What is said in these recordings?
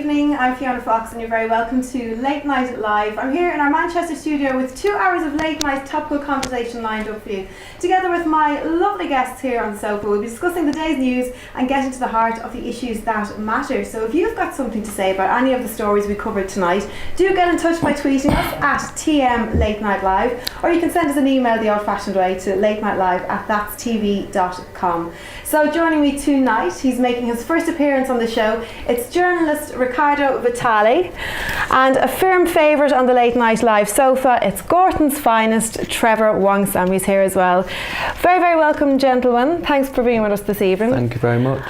evening. I'm Fiona Fox and you're very welcome to Late Night Live. I'm here in our Manchester studio with 2 hours of late night topical conversation lined up for you. Together with my lovely guests here on the sofa, we'll be discussing the day's news and getting to the heart of the issues that matter. So if you've got something to say about any of the stories we covered tonight, do get in touch by tweeting us at TM Late Night Live, or you can send us an email the old-fashioned way to latenightlive@thatstv.com. So joining me tonight, he's making his first appearance on the show. It's journalist Riccardo Vitali, and a firm favourite on the Late Night Live sofa, it's Gorton's finest, Trevor Wongsam. He's here as well. Very, very welcome, gentlemen. Thanks for being with us this evening. Thank you very much.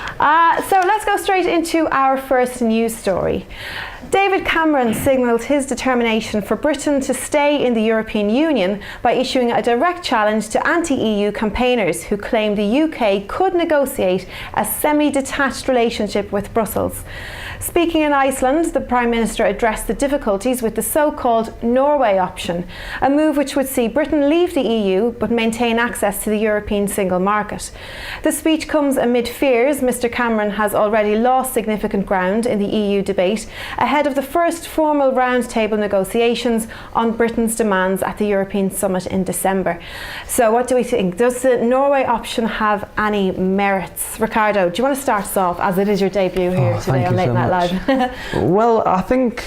So let's go straight into our first news story. David Cameron signalled his determination for Britain to stay in the European Union by issuing a direct challenge to anti-EU campaigners who claim the UK could negotiate a semi-detached relationship with Brussels. Speaking in Iceland, the Prime Minister addressed the difficulties with the so-called Norway option, a move which would see Britain leave the EU but maintain access to the European single market. The speech comes amid fears Mr Cameron has already lost significant ground in the EU debate ahead of the first formal roundtable negotiations on Britain's demands at the European Summit in December. So what do we think? Does the Norway option have any merits? Riccardo, do you want to start us off, as it is your debut here today on Late Night Live? Well, I think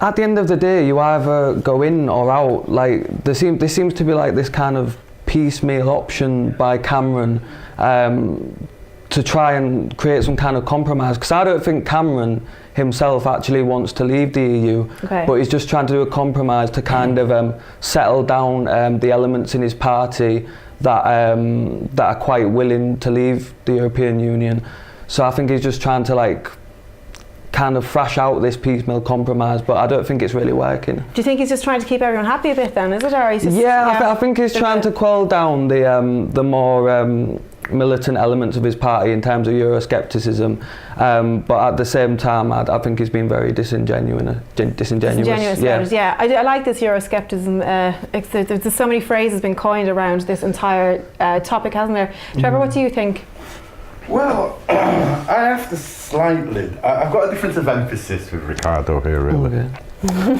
at the end of the day, you either go in or out. Like there seems to be like this kind of piecemeal option by Cameron to try and create some kind of compromise. Because I don't think Cameron himself actually wants to leave the EU, but he's just trying to do a compromise to kind of settle down the elements in his party that are quite willing to leave the European Union. So I think he's just trying to like kind of thrash out this piecemeal compromise, but I don't think it's really working. Do you think he's just trying to keep everyone happy a bit then, is it? Or he's just, I think he's trying to quell down the more militant elements of his party in terms of Euroscepticism, but at the same time I think he's been very disingenuous. Yeah, I like this Euroscepticism. There's so many phrases been coined around this entire topic, hasn't there? Trevor, what do you think? Well, I have to I've got a difference of emphasis with Riccardo here, really. Okay.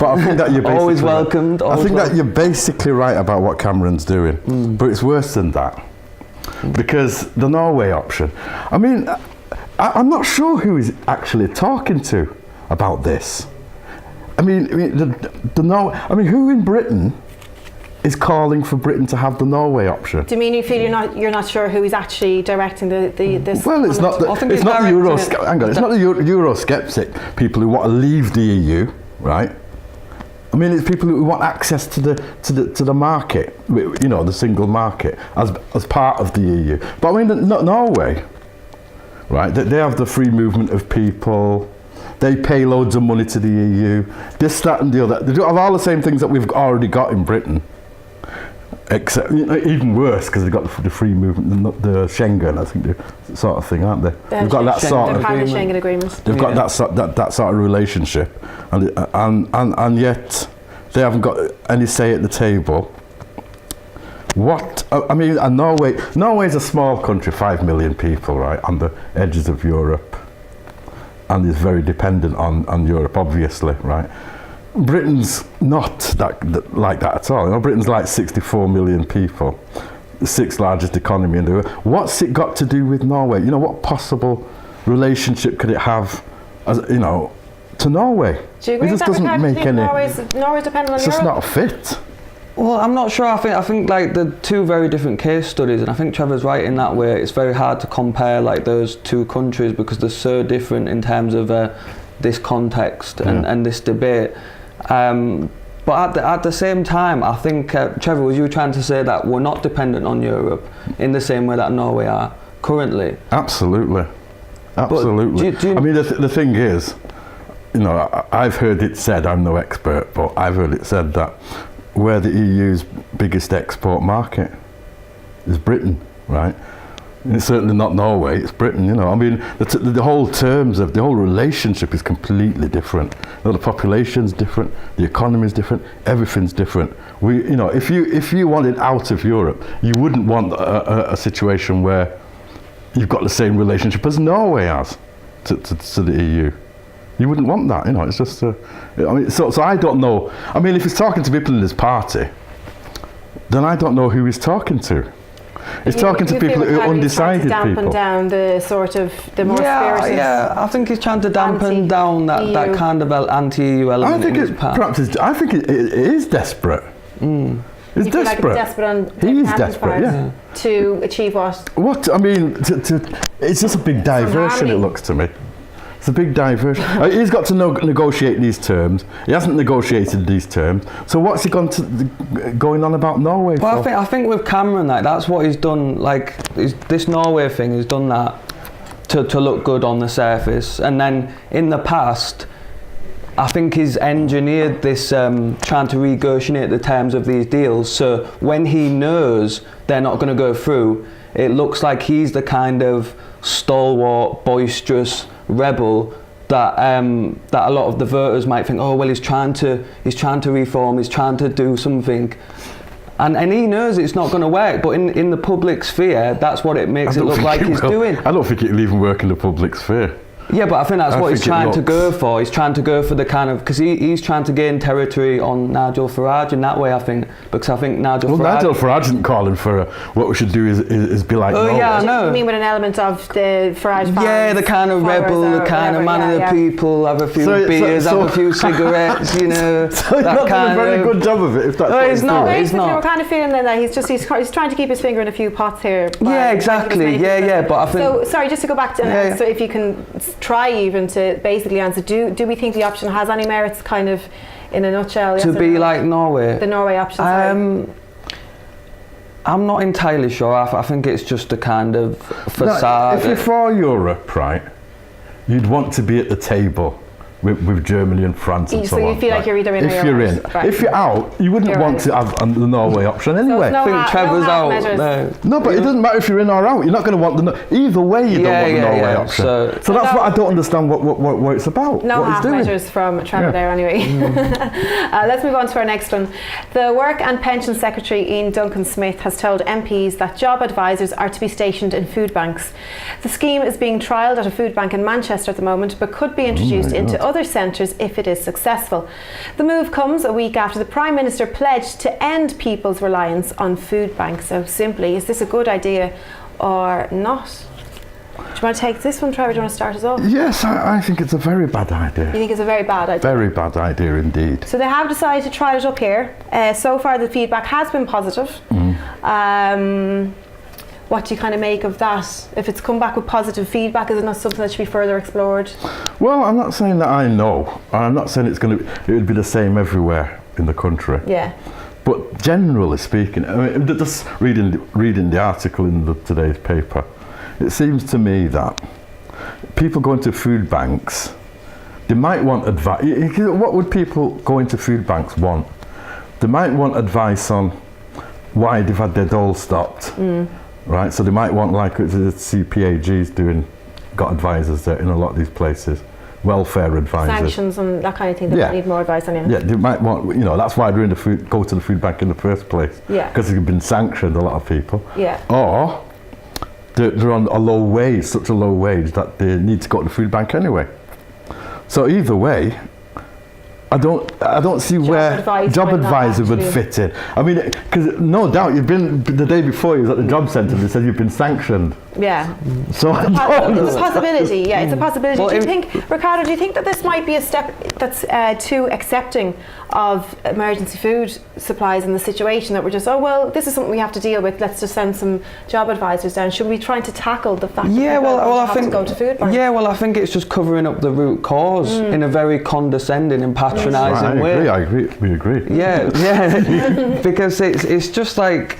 But I think that you're basically always welcomed. that you're basically right about what Cameron's doing, but it's worse than that. Because the Norway option, I mean, I'm not sure who he's actually talking to about this. I mean, who in Britain is calling for Britain to have the Norway option? Do you mean you feel you're not sure who is actually directing this? Well, it's not the Eurosceptic people who want to leave the EU, right? I mean, it's people who want access to the market, you know, the single market as part of the EU. But I mean, Norway, right? They have the free movement of people. They pay loads of money to the EU. This, that, and the other. They do have all the same things that we've already got in Britain, except even worse because they've got the free movement, the Schengen, I think, the sort of thing, aren't they? They've got that sort of Schengen agreement. They've got that sort of relationship, and yet they haven't got any say at the table. And Norway's a small country, 5 million people, right, on the edges of Europe, and is very dependent on Europe, obviously, right? Britain's not like that at all. You know, Britain's like 64 million people, the 6th largest economy in the world. What's it got to do with Norway? You know, what possible relationship could it have, to Norway? Do you agree with that? Doesn't make any. Norway's dependent on Europe. It's just not a fit. Well, I'm not sure. I think like the two very different case studies, and I think Trevor's right in that way. It's very hard to compare like those two countries because they're so different in terms of this context and this debate. But at the same time, I think, Trevor, was you trying to say that we're not dependent on Europe in the same way that Norway are currently? Absolutely. I mean, the thing is, you know, I've heard it said, I'm no expert, but I've heard it said that we're the EU's biggest export market is Britain, right? And it's certainly not Norway, it's Britain, you know. I mean, the whole terms of the whole relationship is completely different. You know, the population's different, the economy's different, everything's different. You know, if you wanted out of Europe, you wouldn't want a situation where you've got the same relationship as Norway has to the EU. You wouldn't want that, you know. It's just, I mean, so I don't know. I mean, if he's talking to people in his party, then I don't know who he's talking to. He's talking to people who are undecided people. Dampen people. down the sort of the more spirited. Yeah, I think he's trying to dampen down that kind of anti-EU element. I think it is desperate. It's you feel desperate. Like desperate on he is desperate, yeah. To achieve what? What I mean, it's just a big diversion. It looks to me. It's a big diversion. He's got to negotiate these terms. He hasn't negotiated these terms. So what's he going on about Norway for? Well, I think with Cameron, that's what he's done. Like this Norway thing, he's done that to look good on the surface. And then in the past, I think he's engineered this trying to negotiate the terms of these deals. So when he knows they're not going to go through, it looks like he's the kind of stalwart, boisterous rebel that a lot of the voters might think, oh well, he's trying to reform, he's trying to do something, and he knows it's not going to work. But in the public sphere, that's what it makes it look like he's doing. I don't think it'll even work in the public sphere. Yeah, but I think that's what he's trying to go for. He's trying to go for the kind of, because he's trying to gain territory on Nigel Farage in that way, I think, because I think Nigel Farage isn't calling for what we should do is be like Norway. Yeah, I know. You mean with an element of the Farage fans? Yeah, the kind of rebel, the kind of man of the people, have a few beers, have a few cigarettes, you know. So he's not doing a very good job of it, if that's what he's not. He's not. We're kind of feeling then that he's trying to keep his finger in a few pots here. Yeah, exactly. Yeah, but I think... So, sorry, just to go back to, so if you can try even to basically answer, do we think the option has any merits, kind of in a nutshell? To be like Norway? The Norway option, I'm not entirely sure. I think it's just a kind of facade. If you're for Europe, right, you'd want to be at the table with Germany and France and so on. So you feel like you're either in or if you're in. Right. If you're out, you wouldn't want to have the Norway option anyway. I think Trevor's out. No, but it doesn't matter if you're in or out. You're not going to want either way. You don't want the Norway option. So that's what I don't understand. What it's about. No half measures from Trevor there anyway. Let's move on to our next one. The Work and Pension Secretary Ian Duncan-Smith has told MPs that job advisors are to be stationed in food banks. The scheme is being trialled at a food bank in Manchester at the moment, but could be introduced into other centres if it is successful. The move comes a week after the Prime Minister pledged to end people's reliance on food banks. So simply, is this a good idea or not? Do you want to take this one, Trevor? Do you want to start us off? Yes, I think it's a very bad idea. You think it's a very bad idea? Very bad idea indeed. So they have decided to trial it up here. So far the feedback has been positive. What do you kind of make of that? If it's come back with positive feedback, is it not something that should be further explored? Well, I'm not saying that I know. I'm not saying it would be the same everywhere in the country. Yeah. But generally speaking, I mean, just reading the article in today's paper, it seems to me that people going to food banks, they might want advice. What would people going to food banks want? They might want advice on why they've had their dole stopped. Right, so they might want, like the CPAG's got advisors there in a lot of these places, welfare advisors. Sanctions and that kind of thing, they might need more advice on you. Yeah, they might want, that's why they're go to the food bank in the first place. Yeah. Because they've been sanctioned, a lot of people. Yeah. Or they're on a low wage, such a low wage that they need to go to the food bank anyway. So either way, I don't see where job advisor would fit in. I mean, because no doubt you've been, the day before you was at the job centre, they said you've been sanctioned. Yeah. So it's a possibility, yeah, it's a possibility. Do you think, Ricardo, do you think that this might be a step that's too accepting of emergency food supplies in the situation, that we're just, this is something we have to deal with, let's just send some job advisors down? Should we be trying to tackle the fact that I think to go to food banks? Yeah, well, I think it's just covering up the root cause in a very condescending and patronising way. I agree. We agree. Yeah, because it's just like,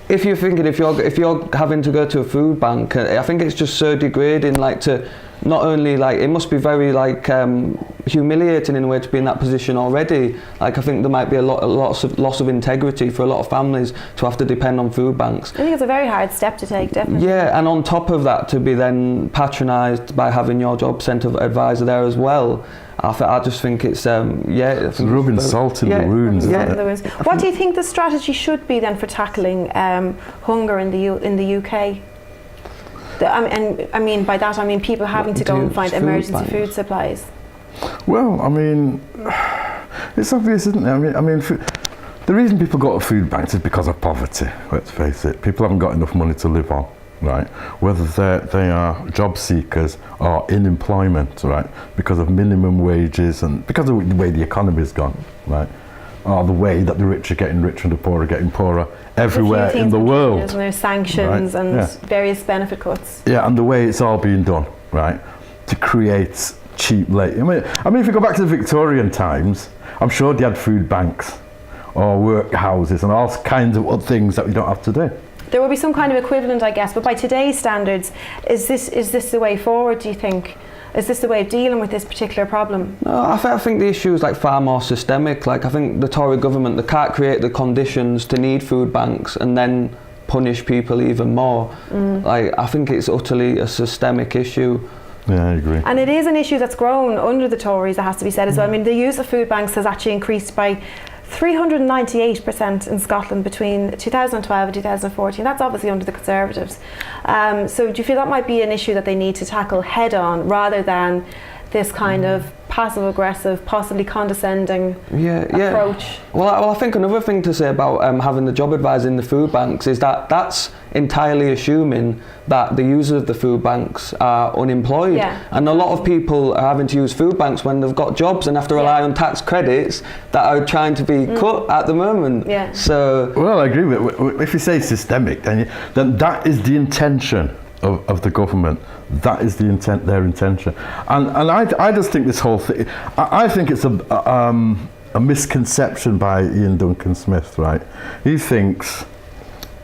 if you're having to go to a food bank, I think it's just so degrading, like, to not only, like, it must be very, like, humiliating in a way to be in that position already. Like, I think there might be a lot of loss of integrity for a lot of families to have to depend on food banks. I think it's a very hard step to take, definitely. Yeah, and on top of that, to be then patronised by having your job centre advisor there as well. I just think it's it's rubbing salt in the wounds. What do you think the strategy should be then for tackling hunger in the UK? And I mean by that I mean people having to go and find emergency food supplies. Well, I mean, it's obvious, isn't it? I mean, the reason people go to food banks is because of poverty. Let's face it. People haven't got enough money to live on, right? Whether they are job seekers or in employment, right? Because of minimum wages and because of the way the economy's gone, right? Or the way that the rich are getting richer and the poor are getting poorer everywhere in the world. And there's sanctions and various benefit cuts. Yeah, and the way it's all being done, right? To create cheap labour. I mean, if you go back to the Victorian times, I'm sure they had food banks or workhouses and all kinds of other things that we don't have today. There will be some kind of equivalent, I guess, but by today's standards, is this the way forward, do you think? Is this the way of dealing with this particular problem? No, I think the issue is like far more systemic. Like I think the Tory government, they can't create the conditions to need food banks and then punish people even more. Like I think it's utterly a systemic issue. Yeah, I agree. And it is an issue that's grown under the Tories, it has to be said as well. I mean, the use of food banks has actually increased by 398% in Scotland between 2012 and 2014. That's obviously under the Conservatives. So do you feel that might be an issue that they need to tackle head on rather than this kind of passive-aggressive, possibly condescending approach? Well, I think another thing to say about having the job advisor in the food banks is that that's entirely assuming that the users of the food banks are unemployed. And a lot of people are having to use food banks when they've got jobs and have to rely on tax credits that are trying to be cut at the moment. So, well, I agree with if you say systemic, then that is the intention of the government. That is their intention, and I just think this whole thing. I think it's a misconception by Ian Duncan Smith. Right, he thinks,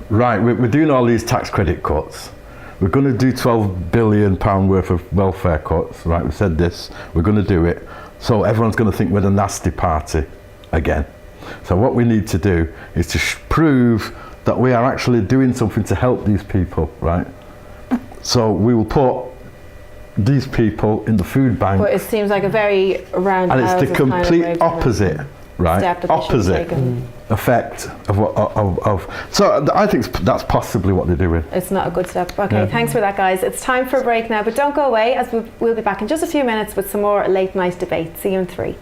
right, we're doing all these tax credit cuts. We're going to do £12 billion worth of welfare cuts. Right, we said this. We're going to do it. So everyone's going to think we're the nasty party again. So what we need to do is to prove that we are actually doing something to help these people. Right. So we will put these people in the food bank. But it seems like a very round. And it's the complete opposite, right? Opposite effect of what So I think that's possibly what they're doing. It's not a good step. Okay, thanks for that, guys. It's time for a break now, but don't go away, as we'll be back in just a few minutes with some more late night debate. See you in 3.